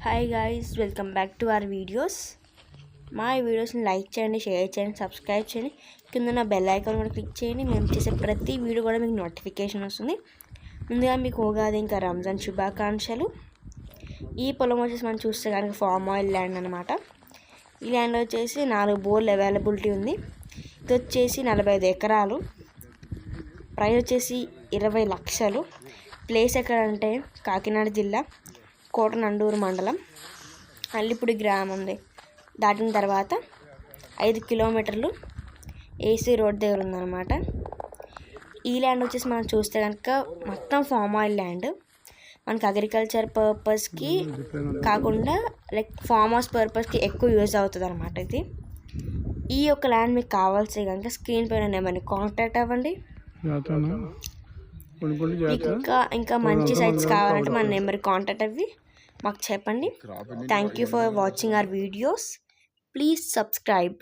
Hi guys, welcome back to our videos. మా వీడియోస్ని like చేయండి, షేర్ చేయండి, సబ్స్క్రైబ్ చేయండి. కింద నా బెల్ ఐకాన్ కూడా క్లిక్ చేయండి. మేము చేసే ప్రతి వీడియో కూడా మీకు నోటిఫికేషన్ వస్తుంది. ముందుగా మీకు ఉగాది ఇంకా రంజాన్ శుభాకాంక్షలు. ఈ పొలం వచ్చేసి మనం చూస్తే కనుక ఫామ్ ఆయిల్ ల్యాండ్ అనమాట. ఈ ల్యాండ్ వచ్చేసి 4 బోర్లు అవైలబిలిటీ ఉంది. ఇది వచ్చేసి 45 ఎకరాలు. ప్రైస్ వచ్చేసి 20 లక్షలు. ప్లేస్ ఎక్కడంటే కాకినాడ జిల్లా కోటనండూరు మండలం అల్లిపూడి గ్రామం దాటిన తర్వాత 5 కిలోమీటర్లు ఏసీ రోడ్ దగ్గర ఉందన్నమాట. ఈ ల్యాండ్ వచ్చేసి మనం చూస్తే కనుక మొత్తం ఫామ్ ఆయిల్ ల్యాండ్. మనకి అగ్రికల్చర్ పర్పస్కి కాకుండా లైక్ ఫామ్ హౌస్ పర్పస్కి ఎక్కువ యూజ్ అవుతుంది అనమాట. ఇది ఈ యొక్క ల్యాండ్ మీకు కావాల్సి కనుక స్క్రీన్ పైన నెంబర్ని కాంటాక్ట్ అవ్వండి. ఇంకా మంచి సైట్స్ కావాలంటే మన నెంబర్కి కాంటాక్ట్ అవ్వి మాకు చెప్పండి. Thank you for watching our videos. Please subscribe.